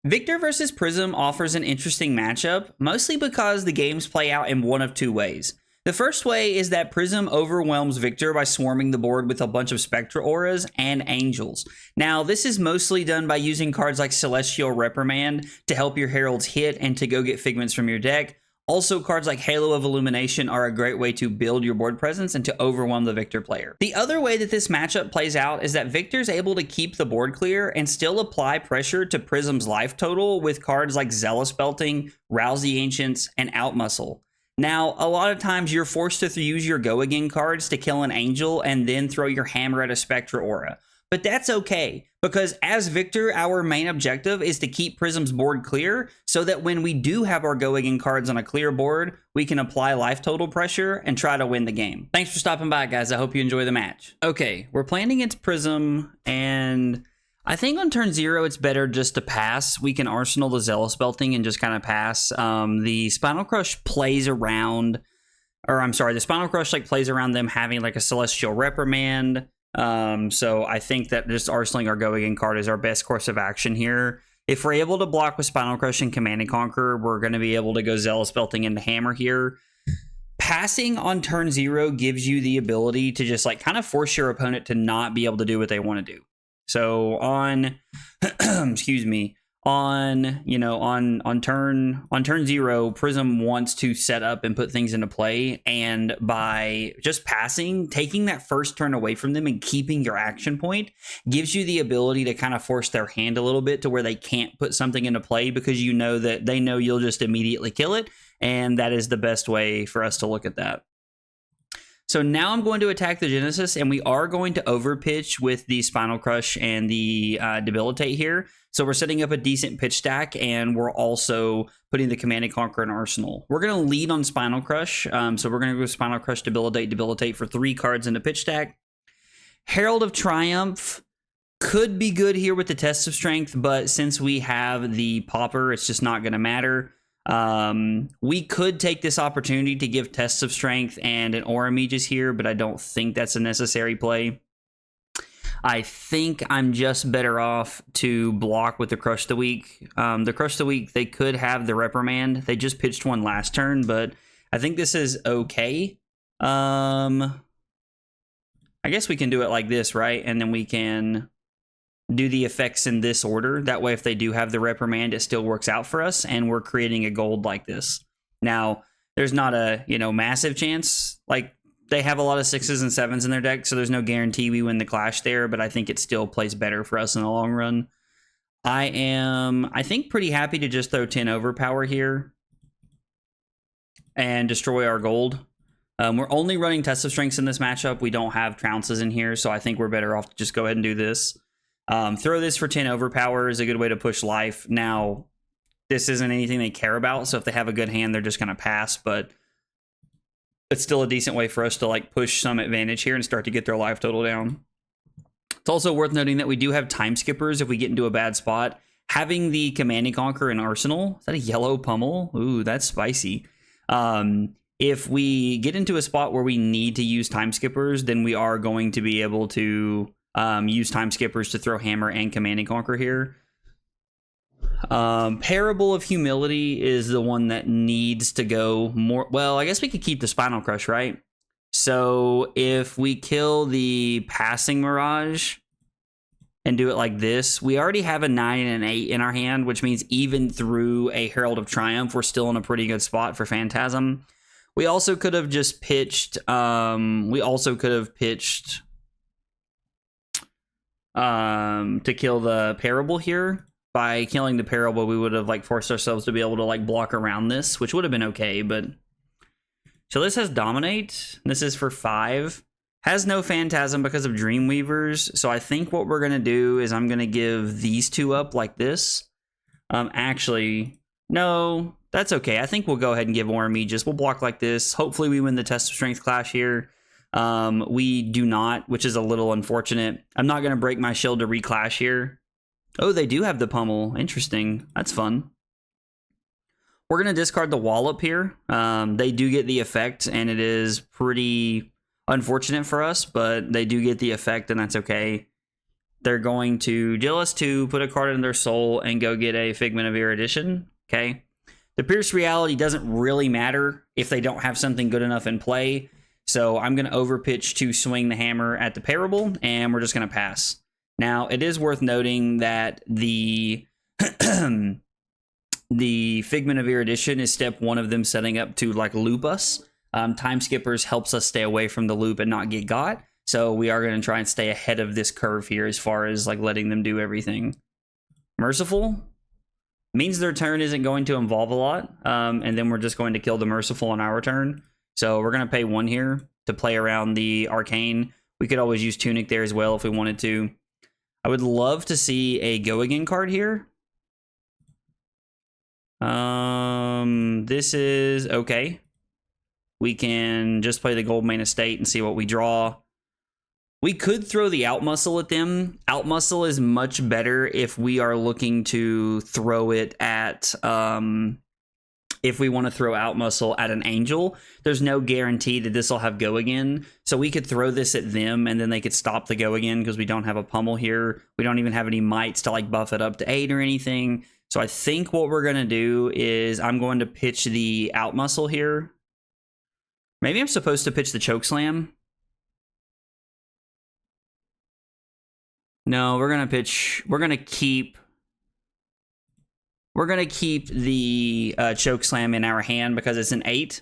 Victor versus Prism offers an interesting matchup, mostly because the games play out in one of two ways. The first way is that Prism overwhelms Victor by swarming the board with a bunch of Spectra Auras and Angels. Now, this is mostly done by using cards like Celestial Reprimand to help your Heralds hit and to go get Figments from your deck. Also, cards like Halo of Illumination are a great way to build your board presence and to overwhelm the Victor player. The other way that this matchup plays out is that Victor's able to keep the board clear and still apply pressure to Prism's life total with cards like Zealous Belting, Rouse the Ancients, and Outmuscle. Now, a lot of times you're forced to use your Go Again cards to kill an Angel and then throw your hammer at a Spectra Aura. But that's okay, because as Victor, our main objective is to keep Prism's board clear so that when we do have our Go Again cards on a clear board, we can apply life total pressure and try to win the game. Thanks for stopping by, guys. I hope you enjoy the match. Okay, we're playing against Prism, and I think on turn 0, it's better just to pass. We can Arsenal the Zealous Belting and just kind of pass. The Spinal Crush plays around, the Spinal Crush plays around them having like a Celestial Reprimand. So I think that just arsenaling our Go Again card is our best course of action here. If we're able to block with Spinal Crush and Command and Conquer, we're going to be able to go Zealous Belting into Hammer here. Passing on turn 0 gives you the ability to just kind of force your opponent to not be able to do what they want to do. So on, excuse me, on turn 0, Prism wants to set up and put things into play, and by just passing, taking that first turn away from them and keeping your action point gives you the ability to kind of force their hand a little bit to where they can't put something into play, because you know that they know you'll just immediately kill it, and that is the best way for us to look at that. So now I'm going to attack the Genesis, and we are going to overpitch with the Spinal Crush and the Debilitate here. So we're setting up a decent pitch stack, and we're also putting the Command and Conquer and Arsenal. We're going to lead on Spinal Crush, so we're going to go Spinal Crush, Debilitate for 3 cards in the pitch stack. Herald of Triumph could be good here with the Test of Strength, but since we have the Pauper, it's just not going to matter. We could take this opportunity to give Tests of Strength and an Aura Mages here, but I don't think that's a necessary play. I think I'm just better off to block with the Crush the Weak. The Crush the Weak, they could have the Reprimand. They just pitched one last turn, but I think this is okay. I guess we can do it like this, right? And then we can do the effects in this order. That way, if they do have the Reprimand, it still works out for us, and we're creating a gold like this. Now, there's not a, massive chance. They have a lot of 6s and 7s in their deck, so there's no guarantee we win the clash there, but I think it still plays better for us in the long run. I think, pretty happy to just throw 10 Overpower here and destroy our gold. We're only running Test of Strengths in this matchup. We don't have Trounces in here, so I think we're better off to just go ahead and do this. Throw this for 10 Overpower is a good way to push life. Now, this isn't anything they care about, so if they have a good hand, they're just going to pass, but it's still a decent way for us to push some advantage here and start to get their life total down. It's also worth noting that we do have Time Skippers if we get into a bad spot. Having the Command and Conquer in Arsenal, is that a yellow Pummel? Ooh, that's spicy. If we get into a spot where we need to use Time Skippers, then we are going to be able to use Time Skippers to throw Hammer and Command and Conquer here. Parable of Humility is the one that needs to go more. Well, I guess we could keep the Spinal Crush, right? So if we kill the Passing Mirage and do it like this, we already have a 9 and an 8 in our hand, which means even through a Herald of Triumph, we're still in a pretty good spot for Phantasm. We also could have just pitched, to kill the Parable here. By killing the Parable, we would have forced ourselves to be able to block around this, which would have been okay, but so this has Dominate. This is for 5. Has no Phantasm because of Dreamweavers. So I think what we're gonna do is I'm gonna give these 2 up like this. Actually, no, that's okay. I think we'll go ahead and give Aura Mages. We'll block like this. Hopefully we win the Test of Strength clash here. We do not, which is a little unfortunate. I'm not gonna break my shield to reclash here. Oh, they do have the Pummel. Interesting. That's fun. We're going to discard the Wallop here. They do get the effect, and it is pretty unfortunate for us, but they do get the effect, and that's okay. they're going to deal us 2, put a card in their soul, and go get a Figment of Erudition. Okay. The Pierce Reality doesn't really matter if they don't have something good enough in play. So I'm going to overpitch to swing the hammer at the Parable, and we're just going to pass. Now, it is worth noting that the the Figment of Erudition is step 1 of them setting up to like loop us. Time Skippers helps us stay away from the loop and not get got. So we are going to try and stay ahead of this curve here as far as like letting them do everything. Merciful means their turn isn't going to involve a lot. And then we're just going to kill the Merciful on our turn. So we're going to pay 1 here to play around the Arcane. We could always use Tunic there as well if we wanted to. I would love to see a Go Again card here. This is okay. We can just play the Goldmane Estate and see what we draw. We could throw the Outmuscle at them. Outmuscle is much better if we are looking to throw it at, if we want to throw Outmuscle at an Angel. There's no guarantee that this will have Go Again. So we could throw this at them and then they could stop the Go Again because we don't have a Pummel here. We don't even have any mites to like buff it up to 8 or anything. So I think what we're going to do is I'm going to pitch the Outmuscle here. Maybe I'm supposed to pitch the Chokeslam. No, we're going to pitch, we're going to keep the Chokeslam in our hand because it's an 8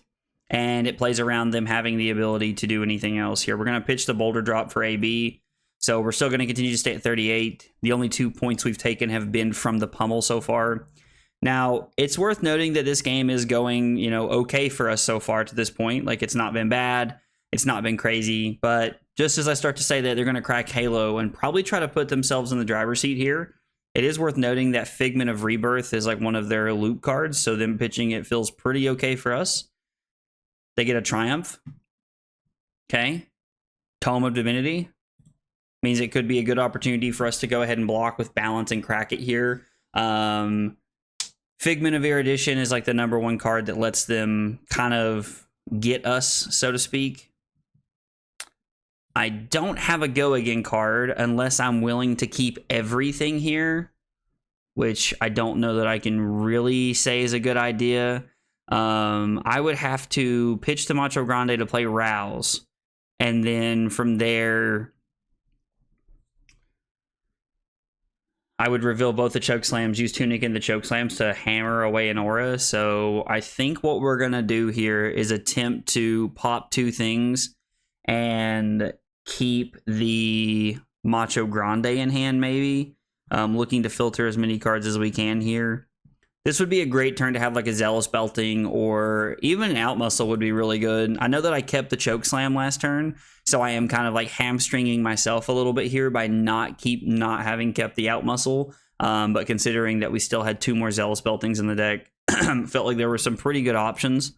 and it plays around them having the ability to do anything else here. We're going to pitch the Boulder Drop for AB. So we're still going to continue to stay at 38. The only 2 points we've taken have been from the Pummel so far. Now, it's worth noting that this game is going, you know, okay for us so far to this point. Like, it's not been bad. It's not been crazy. But just as I start to say that, they're going to crack Halo and probably try to put themselves in the driver's seat here. It is worth noting that Figment of Rebirth is like one of their loop cards. So them pitching it feels pretty okay for us. They get a Triumph. Okay. Tome of Divinity. Means it could be a good opportunity for us to go ahead and block with balance and crack it here. Figment of Erudition is like the #1 card that lets them kind of get us, so to speak. I don't have a Go Again card unless I'm willing to keep everything here, which I don't know that I can really say is a good idea. I would have to pitch the Macho Grande to play Rouse, and then from there I would reveal both the Chokeslams, use Tunic and the Chokeslams to hammer away an aura. So I think what we're going to do here is attempt to pop 2 things and keep the Macho Grande in hand, maybe. Looking to filter as many cards as we can here. This would be a great turn to have like a Zealous Belting, or even an Outmuscle would be really good. I know that I kept the Chokeslam last turn, so I am kind of like hamstringing myself a little bit here by not having kept the Outmuscle. But considering that we still had 2 more Zealous Beltings in the deck, felt like there were some pretty good options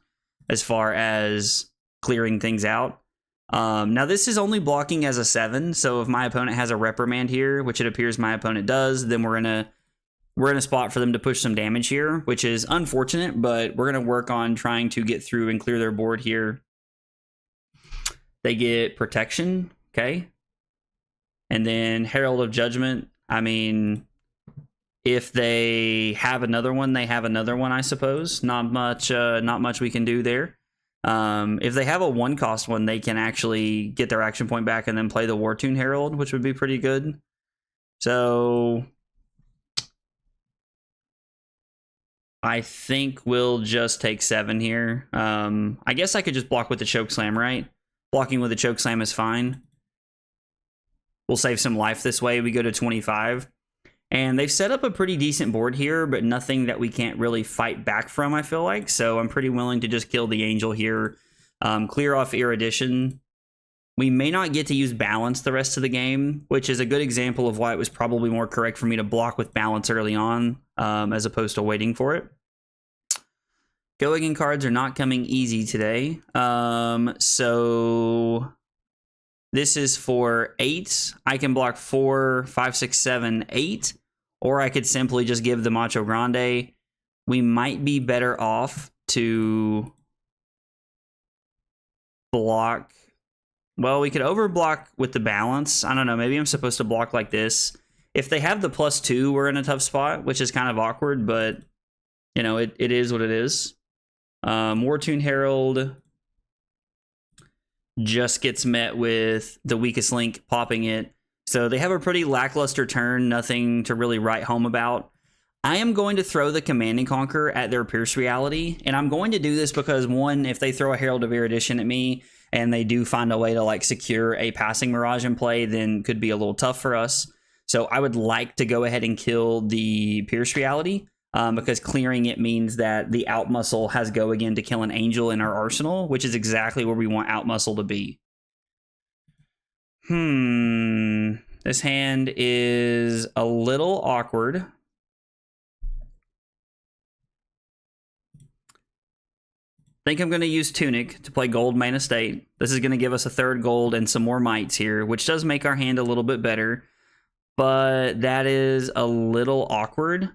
as far as clearing things out. Now this is only blocking as a 7, so if my opponent has a Reprimand here, which it appears my opponent does, then we're in a spot for them to push some damage here, which is unfortunate, but we're going to work on trying to get through and clear their board here. They get Protection, okay? And then Herald of Judgment. I mean, if they have another one, they have another one, I suppose. Not much we can do there. If they have a 1-cost one, they can actually get their action point back and then play the War Tune Herald, which would be pretty good. So I think we'll just take 7 here. I guess I could just block with the Chokeslam, right? Blocking with the Chokeslam is fine. We'll save some life this way. We go to 25. And they've set up a pretty decent board here, but nothing that we can't really fight back from, I feel like. So I'm pretty willing to just kill the Angel here. Clear off Erudition. We may not get to use Balance the rest of the game, which is a good example of why it was probably more correct for me to block with Balance early on, as opposed to waiting for it. Go Again cards are not coming easy today. So this is for 8. I can block 4, 5, 6, 7, 8. Or I could simply just give the Macho Grande. We might be better off to block Well, we could overblock with the balance. I don't know. Maybe I'm supposed to block like this. If they have the +2, we're in a tough spot, which is kind of awkward, but, you know, it is what it is. Wartune Herald just gets met with the weakest link popping it. So they have a pretty lackluster turn, nothing to really write home about. I am going to throw the Command and Conquer at their Pierce Reality, and I'm going to do this because, one, if they throw a Herald of Erudition at me, and they do find a way to like secure a passing Mirage in play, then could be a little tough for us. So I would like to go ahead and kill the Pierce Reality, because clearing it means that the Out Muscle has go again to kill an Angel in our arsenal, which is exactly where we want Out Muscle to be. This hand is a little awkward. I think I'm going to use Tunic to play Goldmane Estate. This is going to give us a 3rd gold and some more mites here, which does make our hand a little bit better. But that is a little awkward.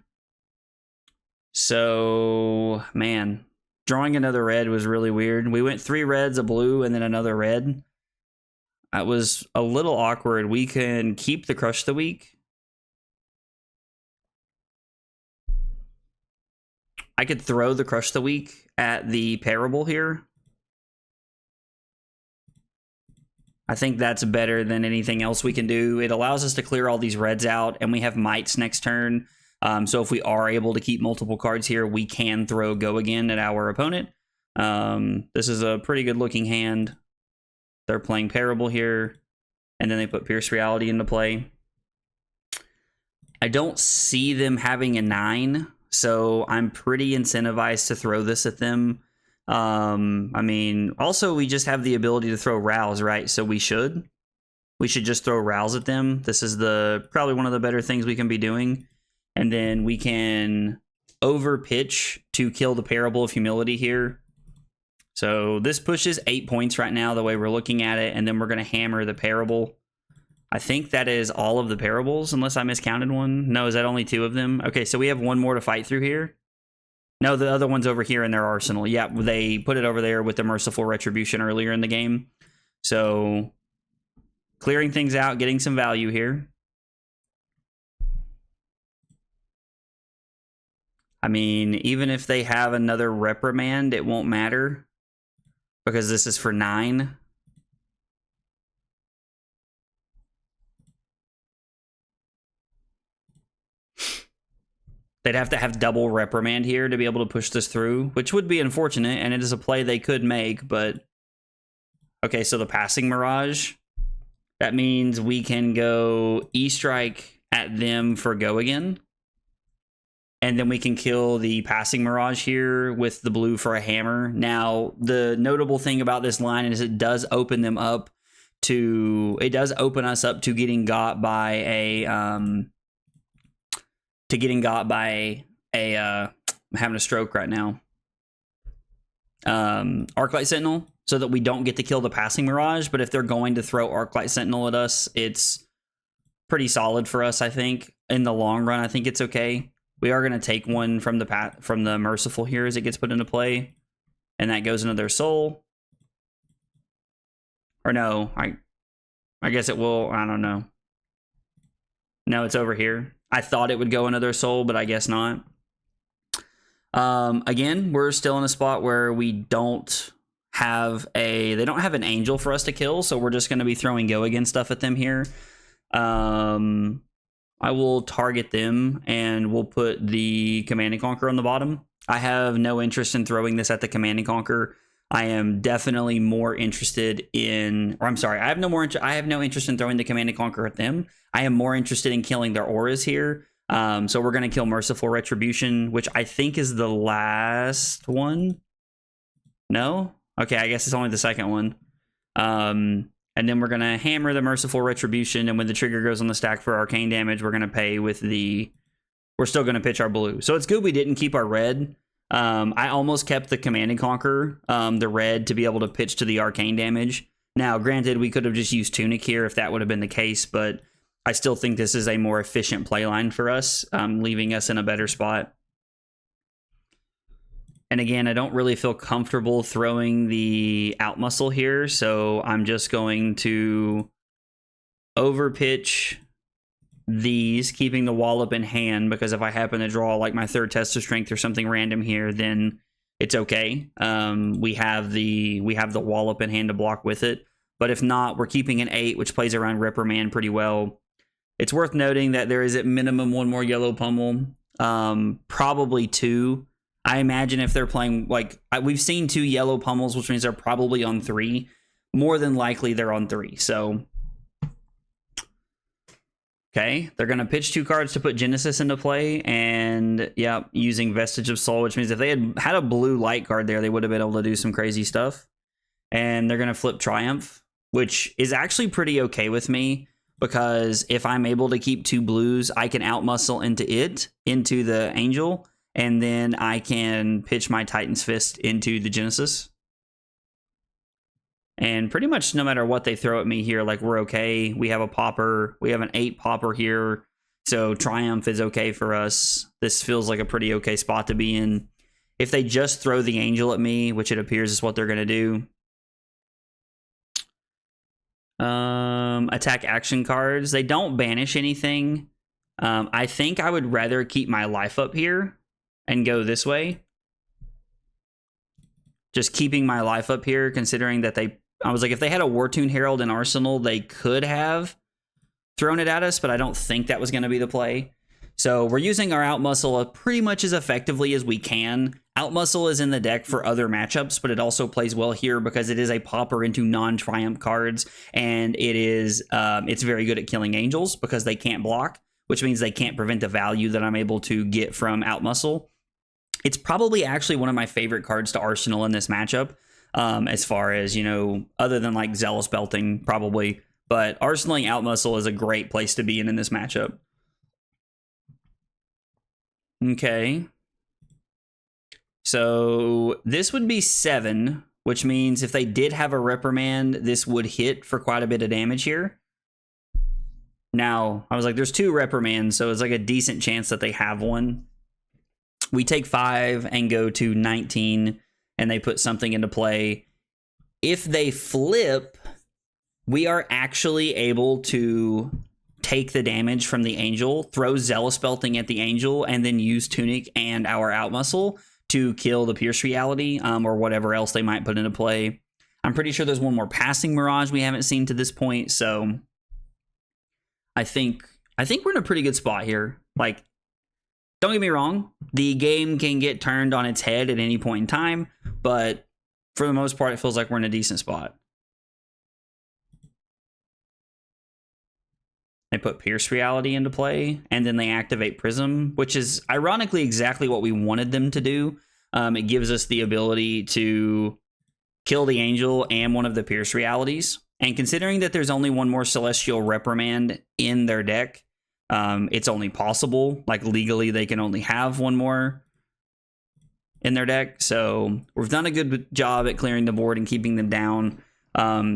So, man, drawing another red was really weird. We went 3 reds, a blue, and then another red. That was a little awkward. We can keep the Crush the Weak. I could throw the Crush the Weak at the Parable here. I think that's better than anything else we can do. It allows us to clear all these reds out, and we have mites next turn. So if we are able to keep multiple cards here, we can throw Go Again at our opponent. This is a pretty good looking hand. They're playing Parable here, and then they put Pierce Reality into play. I don't see them having a 9. So I'm pretty incentivized to throw this at them. I mean, also we just have the ability to throw Rouse, right? So we should just throw Rouse at them. This is probably one of the better things we can be doing. And then we can overpitch to kill the Parable of Humility here. So this pushes 8 points right now, the way we're looking at it. And then we're going to hammer the Parable. I think that is all of the Parables, unless I miscounted one. No, is that only 2 of them? Okay, so we have 1 more to fight through here. No, the other one's over here in their arsenal. Yeah, they put it over there with the Merciful Retribution earlier in the game. So, clearing things out, getting some value here. I mean, even if they have another Reprimand, it won't matter, because this is for 9. They'd have to have double Reprimand here to be able to push this through, which would be unfortunate, and it is a play they could make, but... Okay, so the passing Mirage. That means we can go E-Strike at them for Go Again. And then we can kill the passing Mirage here with the blue for a hammer. Now, the notable thing about this line is it does open them up to... It does open us up to getting got by a... I'm having a stroke right now. Arclight Sentinel, so that we don't get to kill the passing Mirage, but if they're going to throw Arclight Sentinel at us, it's pretty solid for us, I think. In the long run, I think it's okay. We are going to take one from the Merciful here as it gets put into play, and that goes into their soul. Or no, I guess it will, I don't know. No, it's over here. I thought it would go into their soul, but I guess not. Again, we're still in a spot where we don't have they don't have an Angel for us to kill, so we're just going to be throwing Go Again stuff at them here. I will target them, and we'll put the Command and Conquer on the bottom. I have no interest in throwing this at the Command and Conquer. I am definitely more interested in, or I'm sorry, I have no interest in throwing the Command and Conquer at them. I am more interested in killing their auras here. So we're going to kill Merciful Retribution, which I think is the last one. No? Okay, I guess it's only the second one. And then we're going to hammer the Merciful Retribution, and when the trigger goes on the stack for arcane damage, we're going to pay with we're still going to pitch our blue. So it's good we didn't keep our red. I almost kept the Command and Conquer, the red, to be able to pitch to the arcane damage. Now, granted, we could have just used Tunic here if that would have been the case, but I still think this is a more efficient play line for us, leaving us in a better spot. And again, I don't really feel comfortable throwing the out muscle here, so I'm just going to overpitch these, keeping the Wallop in hand, because if I happen to draw like my third test of strength or something random here, then it's okay. We have the Wallop in hand to block with it. But if not, we're keeping an 8, which plays around Reprimand pretty well. It's worth noting that there is at minimum one more yellow Pummel, probably 2. I imagine if they're playing, like, we've seen 2 yellow Pummels, which means they're probably on 3. More than likely, they're on 3. So, okay, they're going to pitch 2 cards to put Genesis into play, and, yeah, using Vestige of Soul, which means if they had a blue light card there, they would have been able to do some crazy stuff. And they're going to flip Triumph, which is actually pretty okay with me, because if I'm able to keep 2 blues, I can outmuscle into the Angel, and then I can pitch my Titan's Fist into the Genesis. And pretty much no matter what they throw at me here, like, we're okay. We have a popper. We have an 8 popper here. So Triumph is okay for us. This feels like a pretty okay spot to be in. If they just throw the Angel at me, which it appears is what they're going to do. Attack action cards. They don't banish anything. I think I would rather keep my life up here and go this way. Just keeping my life up here, considering that I was like, if they had a Wartune Herald in Arsenal, they could have thrown it at us, but I don't think that was going to be the play. So we're using our Outmuscle pretty much as effectively as we can. Outmuscle is in the deck for other matchups, but it also plays well here because it is a popper into non-Triumph cards, and it's very good at killing Angels because they can't block, which means they can't prevent the value that I'm able to get from Outmuscle. It's probably actually one of my favorite cards to Arsenal in this matchup, as far as, you know, other than like Zealous Belting probably, but Arsenaling Outmuscle is a great place to be in this matchup. Okay. So this would be 7, which means if they did have a Reprimand, this would hit for quite a bit of damage here. Now, I was like, there's 2 Reprimands, so it's like a decent chance that they have one. We take 5 and go to 19, and they put something into play. If they flip, we are actually able to take the damage from the Angel, throw Zealous Belting at the Angel, and then use Tunic and our Outmuscle to kill the Pierce Reality, or whatever else they might put into play. I'm pretty sure there's one more Passing Mirage we haven't seen to this point, so I think we're in a pretty good spot here. Like, don't get me wrong, the game can get turned on its head at any point in time, but for the most part, it feels like we're in a decent spot. They put Pierce Reality into play, and then they activate Prism, which is ironically exactly what we wanted them to do. It gives us the ability to kill the Angel and one of the Pierce Realities. And considering that there's only one more Celestial Reprimand in their deck, it's only possible. Like, legally, they can only have one more in their deck. So we've done a good job at clearing the board and keeping them down.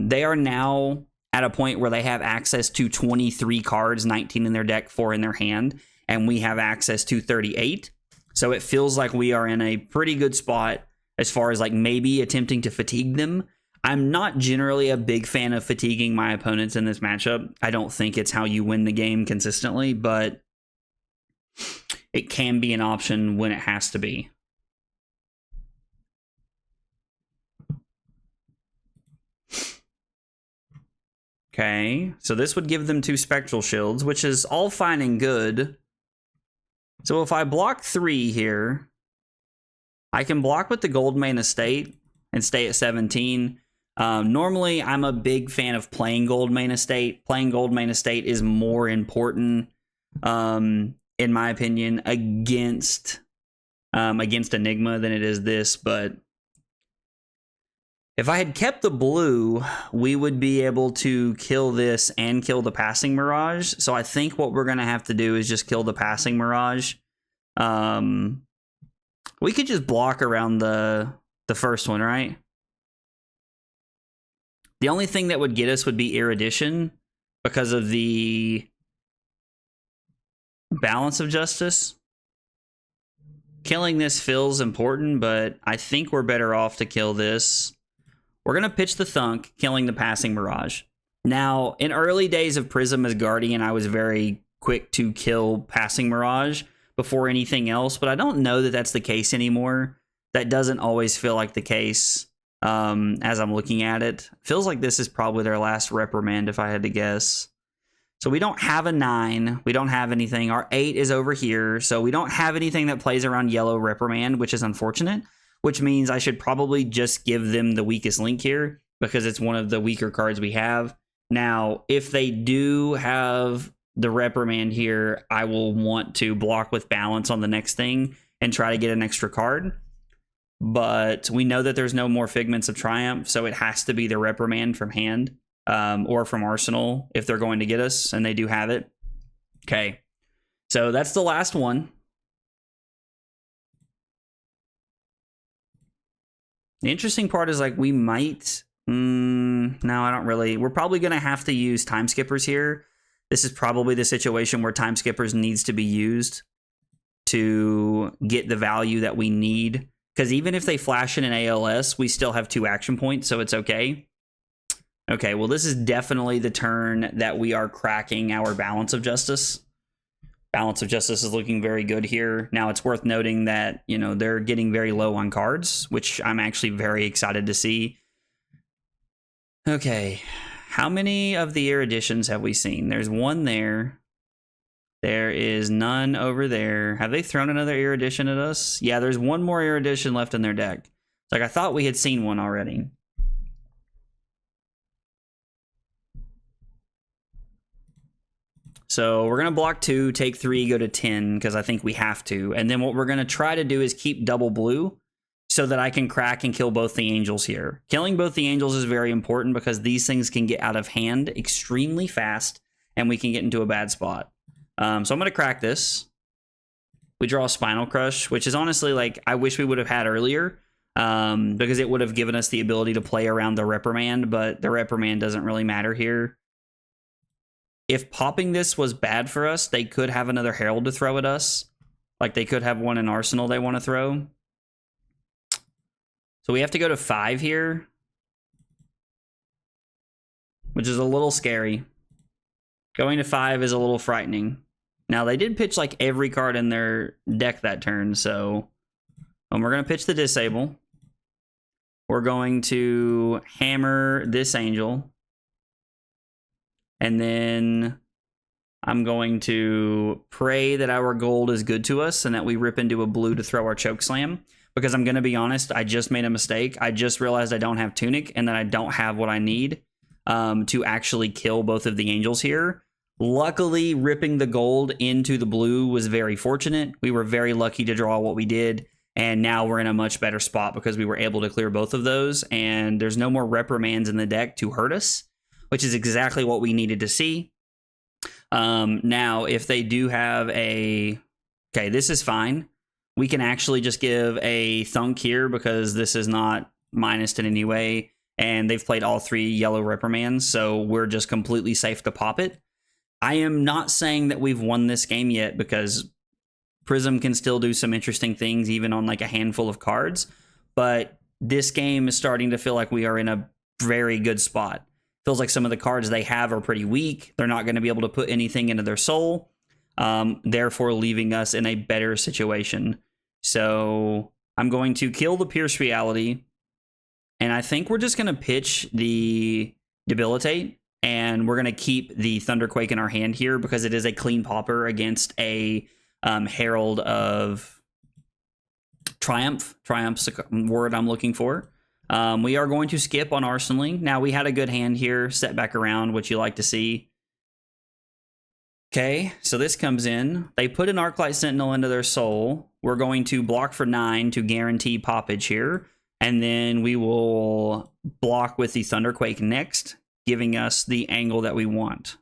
They are now at a point where they have access to 23 cards, 19 in their deck, 4 in their hand, and we have access to 38. So it feels like we are in a pretty good spot as far as like maybe attempting to fatigue them. I'm not generally a big fan of fatiguing my opponents in this matchup. I don't think it's how you win the game consistently, but it can be an option when it has to be. Okay, so this would give them 2 Spectral Shields, which is all fine and good. So if I block 3 here, I can block with the Goldmane Estate and stay at 17. Normally, I'm a big fan of playing Goldmane Estate. Playing Goldmane Estate is more important, in my opinion, against Enigma than it is this, but if I had kept the blue, we would be able to kill this and kill the Passing Mirage. So I think what we're going to have to do is just kill the Passing Mirage. We could just block around the first one, right? The only thing that would get us would be Erudition because of the Balance of Justice. killing this feels important, but I think we're better off to kill this. We're going to pitch the Thunk, killing the Passing Mirage. Now, in early days of Prism as Guardian, I was very quick to kill Passing Mirage before anything else, but I don't know that that's the case anymore. That doesn't always feel like the case as I'm looking at it. Feels like this is probably their last reprimand, if I had to guess. So we don't have a 9. We don't have anything. Our 8 is over here. So we don't have anything that plays around yellow reprimand, which is unfortunate, which means I should probably just give them the weakest link here because it's one of the weaker cards we have. Now, if they do have the reprimand here, I will want to block with balance on the next thing and try to get an extra card. But we know that there's no more Figments of Triumph, so it has to be the reprimand from hand. Or from Arsenal if they're going to get us, and they do have it. Okay, so that's the last one. The interesting part is like we might... no, I don't really... We're probably going to have to use Time Skippers here. This is probably the situation where Time Skippers needs to be used to get the value that we need. Because even if they flash in an ALS, we still have 2 action points, so it's okay. Okay, well, this is definitely the turn that we are cracking our Balance of Justice. Balance of Justice is looking very good here. Now, it's worth noting that, you know, they're getting very low on cards, which I'm actually very excited to see. Okay, how many of the eruditions have we seen? There's one there. There is none over there. Have they thrown another erudition at us? Yeah, there's one more erudition left in their deck. Like, I thought we had seen one already. So we're going to block 2, take 3, go to 10, because I think we have to. And then what we're going to try to do is keep double blue so that I can crack and kill both the angels here. Killing both the angels is very important because these things can get out of hand extremely fast, and we can get into a bad spot. So I'm going to crack this. We draw a Spinal Crush, which is honestly, like, I wish we would have had earlier because it would have given us the ability to play around the reprimand, but the reprimand doesn't really matter here. If popping this was bad for us, they could have another Herald to throw at us. Like, they could have one in Arsenal they want to throw. So we have to go to 5 here, which is a little scary. Going to 5 is a little frightening. Now, they did pitch, like, every card in their deck that turn, so... we're going to pitch the Disable. We're going to hammer this Angel. And then I'm going to pray that our gold is good to us and that we rip into a blue to throw our Chokeslam. Because I'm going to be honest, I just made a mistake. I just realized I don't have Tunic and that I don't have what I need to actually kill both of the angels here. Luckily, ripping the gold into the blue was very fortunate. We were very lucky to draw what we did. And now we're in a much better spot because we were able to clear both of those. And there's no more reprimands in the deck to hurt us, which is exactly what we needed to see. Now, if they do have a... okay, this is fine. We can actually just give a Thunk here because this is not minused in any way. And they've played all 3 yellow reprimands, so we're just completely safe to pop it. I am not saying that we've won this game yet because Prism can still do some interesting things even on like a handful of cards. But this game is starting to feel like we are in a very good spot. Feels like some of the cards they have are pretty weak. They're not going to be able to put anything into their soul, therefore leaving us in a better situation. So I'm going to kill the Pierce Reality, and I think we're just going to pitch the Debilitate, and we're going to keep the Thunderquake in our hand here because it is a clean popper against a Herald of Triumph. Triumph's a word I'm looking for. We are going to skip on Arsenaling. Now, we had a good hand here, set back around, which you like to see. Okay, so this comes in. They put an Arclight Sentinel into their soul. We're going to block for 9 to guarantee poppage here. And then we will block with the Thunderquake next, giving us the angle that we want.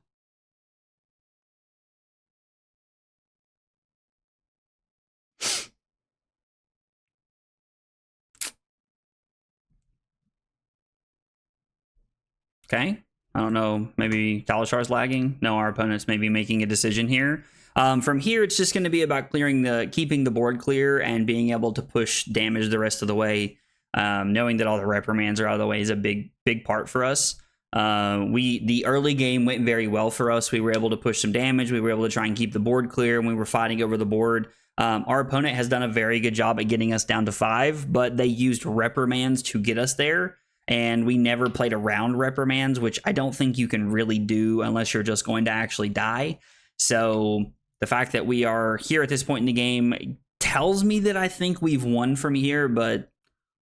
Okay, I don't know, maybe Talashar's lagging. No, our opponent's maybe making a decision here. From here, it's just going to be about keeping the board clear and being able to push damage the rest of the way. Knowing that all the reprimands are out of the way is a big part for us. The early game went very well for us. We were able to push some damage. We were able to try and keep the board clear, and we were fighting over the board. Our opponent has done a very good job at getting us down to 5, but they used reprimands to get us there, and we never played around reprimands, which I don't think you can really do unless you're just going to actually die. So the fact that we are here at this point in the game tells me that I think we've won from here, but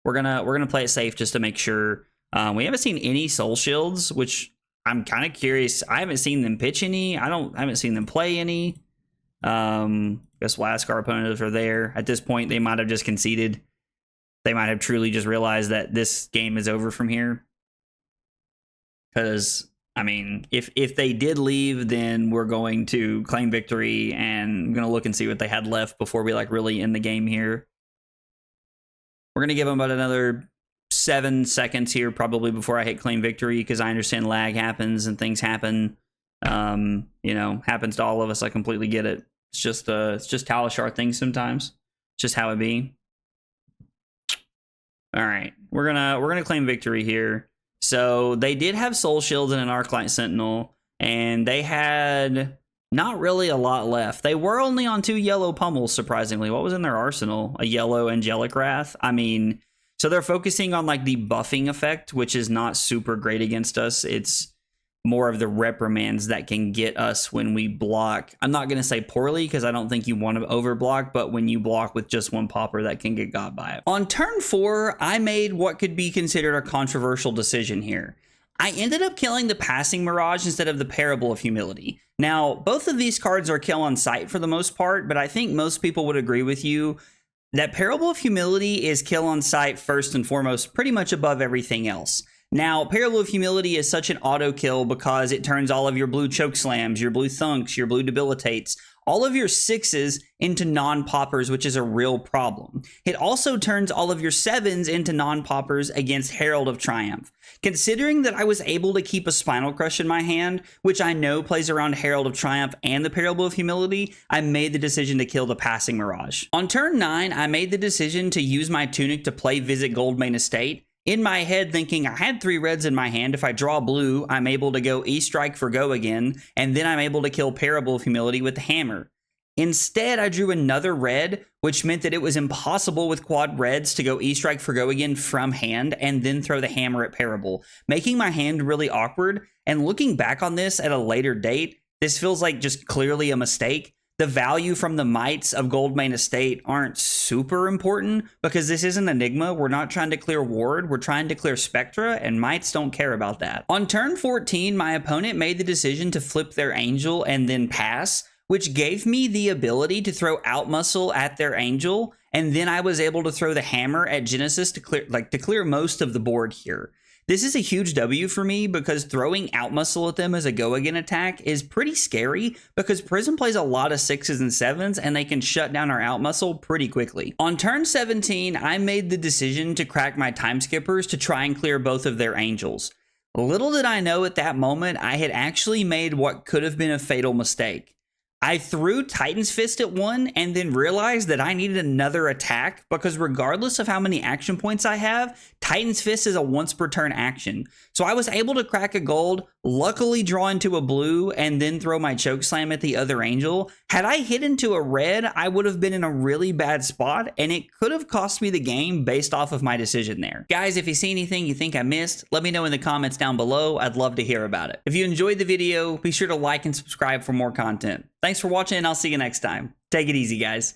we're gonna play it safe just to make sure. We haven't seen any soul shields, which I'm kind of curious. I haven't seen them pitch any. I haven't seen them play any. Guess we'll ask our opponent if they're there. At this point, they might have just conceded. They might have truly just realized that this game is over from here. Because, I mean, if they did leave, then we're going to claim victory, and I'm going to look and see what they had left before we, like, really end the game here. We're going to give them about another 7 seconds here, probably, before I hit claim victory, because I understand lag happens and things happen. You know, happens to all of us. I completely get it. It's just Talishar things sometimes. It's just how it be. All right, we're gonna claim victory here. So they did have Soul Shields and an Arclight Sentinel, and they had not really a lot left. They were only on 2 yellow Pummels, surprisingly. What was in their arsenal? A yellow Angelic Wrath. I mean, so they're focusing on like the buffing effect, which is not super great against us. It's more of the reprimands that can get us when we block. I'm not going to say poorly, because I don't think you want to overblock, but when you block with just 1 popper, that can get got by it. On turn 4, I made what could be considered a controversial decision here. I ended up killing the Passing Mirage instead of the Parable of Humility. Now, both of these cards are kill on sight for the most part, but I think most people would agree with you that Parable of Humility is kill on sight first and foremost, pretty much above everything else. Now, Parable of Humility is such an auto kill because it turns all of your blue Chokeslams, your blue Thunks, your blue Debilitates, all of your 6s into non-poppers, which is a real problem. It also turns all of your 7s into non-poppers against Herald of Triumph. Considering that I was able to keep a Spinal Crush in my hand, which I know plays around Herald of Triumph and the Parable of Humility, I made the decision to kill the Passing Mirage. On turn 9, I made the decision to use my Tunic to play Visit Goldmane Estate. In my head, thinking I had 3 reds in my hand. If I draw blue, I'm able to go E-Strike for go again, and then I'm able to kill Parable of Humility with the hammer. Instead, I drew another red, which meant that it was impossible with quad reds to go E-Strike for go again from hand and then throw the hammer at Parable, making my hand really awkward. And looking back on this at a later date, this feels like just clearly a mistake. The value from the mites of Goldmane Estate aren't super important because this isn't Enigma. We're not trying to clear Ward. We're trying to clear Spectra, and mites don't care about that. On turn 14, my opponent made the decision to flip their Angel and then pass, which gave me the ability to throw Out Muscle at their Angel, and then I was able to throw the hammer at Genesis to clear most of the board here. This is a huge W for me because throwing Out Muscle at them as a go-again attack is pretty scary because Prism plays a lot of 6s and 7s and they can shut down our Out Muscle pretty quickly. On turn 17, I made the decision to crack my Time Skippers to try and clear both of their Angels. Little did I know at that moment, I had actually made what could have been a fatal mistake. I threw Titan's Fist at one and then realized that I needed another attack because regardless of how many action points I have, Titan's Fist is a once per turn action. So I was able to crack a gold, luckily draw into a blue, and then throw my Chokeslam at the other Angel. Had I hit into a red, I would have been in a really bad spot, and it could have cost me the game based off of my decision there. Guys, if you see anything you think I missed, let me know in the comments down below. I'd love to hear about it. If you enjoyed the video, be sure to like and subscribe for more content. Thanks for watching, and I'll see you next time. Take it easy, guys.